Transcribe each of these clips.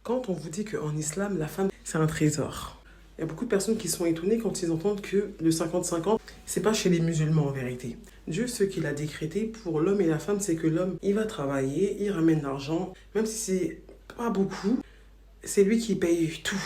Quand on vous dit qu'en islam, la femme, c'est un trésor, il y a beaucoup de personnes qui sont étonnées quand ils entendent que le 50-50, c'est pas chez les musulmans en vérité. Dieu, ce qu'il a décrété pour l'homme et la femme, c'est que l'homme, il va travailler, il ramène l'argent, même si c'est pas beaucoup, c'est lui qui paye tout.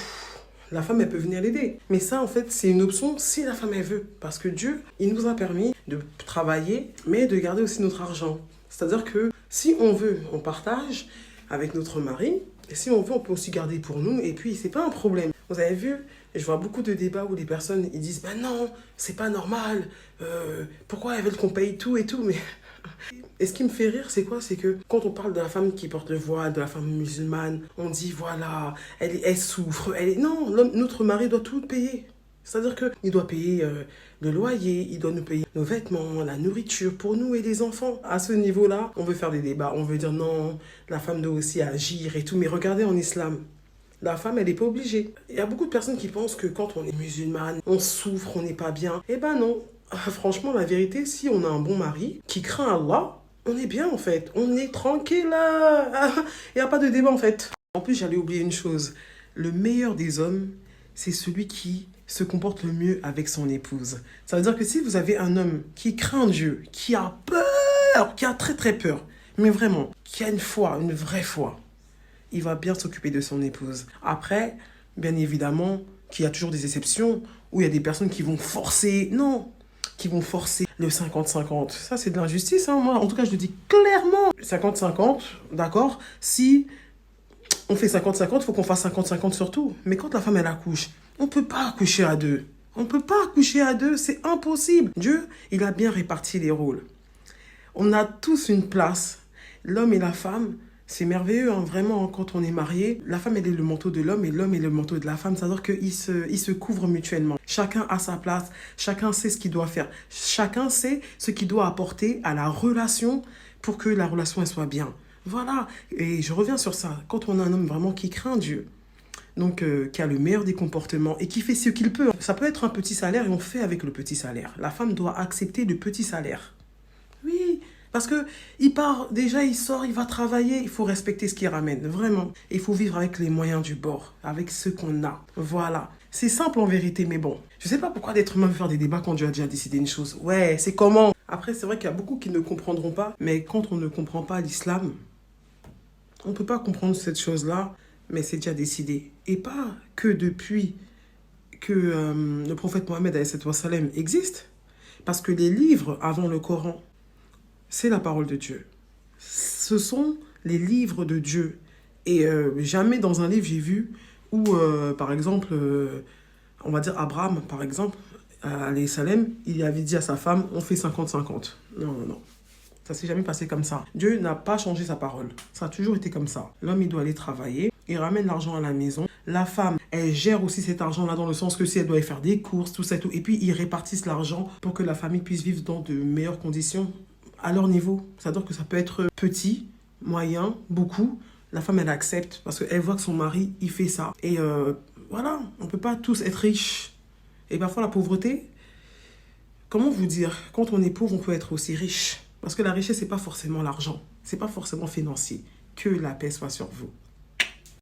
La femme, elle peut venir l'aider. Mais ça, en fait, c'est une option si la femme, elle veut. Parce que Dieu, il nous a permis de travailler, mais de garder aussi notre argent. C'est-à-dire que si on veut, on partage avec notre mari. Et si on veut, on peut aussi garder pour nous. Et puis, c'est pas un problème. Vous avez vu, je vois beaucoup de débats où les personnes, ils disent, ben non, c'est pas normal. Pourquoi elles veulent qu'on paye tout et tout? Mais et ce qui me fait rire, c'est quoi? C'est que quand on parle de la femme qui porte le voile, de la femme musulmane, on dit, voilà, elle souffre. Non, notre mari doit tout payer. C'est-à-dire qu'il doit payer le loyer, il doit nous payer nos vêtements, la nourriture pour nous et les enfants. À ce niveau-là, on veut faire des débats. On veut dire non, la femme doit aussi agir et tout. Mais regardez en islam, la femme, elle n'est pas obligée. Il y a beaucoup de personnes qui pensent que quand on est musulmane, on souffre, on n'est pas bien. Eh ben non. Franchement, la vérité, si on a un bon mari qui craint Allah, on est bien en fait. On est tranquille là. Il n'y a pas de débat en fait. En plus, j'allais oublier une chose. Le meilleur des hommes, c'est celui qui se comporte le mieux avec son épouse. Ça veut dire que si vous avez un homme qui craint Dieu, qui a peur, qui a très très peur, mais vraiment, qui a une foi, une vraie foi, il va bien s'occuper de son épouse. Après, bien évidemment, qu'il y a toujours des exceptions où il y a des personnes qui vont forcer, non, qui vont forcer le 50-50. Ça, c'est de l'injustice, hein, moi. En tout cas, je le dis clairement. 50-50, d'accord. Si on fait 50-50, il faut qu'on fasse 50-50 surtout. Mais quand la femme, elle accouche, on ne peut pas accoucher à deux. On ne peut pas accoucher à deux, c'est impossible. Dieu, il a bien réparti les rôles. On a tous une place. L'homme et la femme, c'est merveilleux, hein, vraiment, quand on est marié. La femme, elle est le manteau de l'homme et l'homme est le manteau de la femme. C'est-à-dire qu'ils se couvrent mutuellement. Chacun a sa place, chacun sait ce qu'il doit faire. Chacun sait ce qu'il doit apporter à la relation pour que la relation elle soit bien. Voilà, et je reviens sur ça. Quand on a un homme vraiment qui craint Dieu, donc qui a le meilleur des comportements et qui fait ce qu'il peut. Ça peut être un petit salaire et on fait avec le petit salaire. La femme doit accepter le petit salaire. Oui, parce que il part, déjà il sort, il va travailler, il faut respecter ce qu'il ramène, vraiment. Et il faut vivre avec les moyens du bord, avec ce qu'on a. Voilà. C'est simple en vérité, mais bon. Je sais pas pourquoi l'être humain veut faire des débats quand Dieu a déjà décidé une chose. Ouais, c'est comment? Après, c'est vrai qu'il y a beaucoup qui ne comprendront pas, mais quand on ne comprend pas l'islam, on ne peut pas comprendre cette chose-là, mais c'est déjà décidé. Et pas que depuis que le prophète Mohammed existe, parce que les livres avant le Coran, c'est la parole de Dieu. Ce sont les livres de Dieu. Et jamais dans un livre j'ai vu où, par exemple, on va dire Abraham, par exemple, alayhi salam, il avait dit à sa femme, on fait 50-50. Non, non, non. Ça s'est jamais passé comme ça. Dieu n'a pas changé sa parole. Ça a toujours été comme ça. L'homme, il doit aller travailler. Il ramène l'argent à la maison. La femme, elle gère aussi cet argent-là dans le sens que si elle doit aller faire des courses, tout ça et tout. Et puis, ils répartissent l'argent pour que la famille puisse vivre dans de meilleures conditions à leur niveau. C'est-à-dire que ça peut être petit, moyen, beaucoup. La femme, elle accepte parce qu'elle voit que son mari, il fait ça. Et voilà, on ne peut pas tous être riches. Et parfois, la pauvreté, comment vous dire? Quand on est pauvre, on peut être aussi riche. Parce que la richesse, ce n'est pas forcément l'argent. Ce n'est pas forcément financier. Que la paix soit sur vous.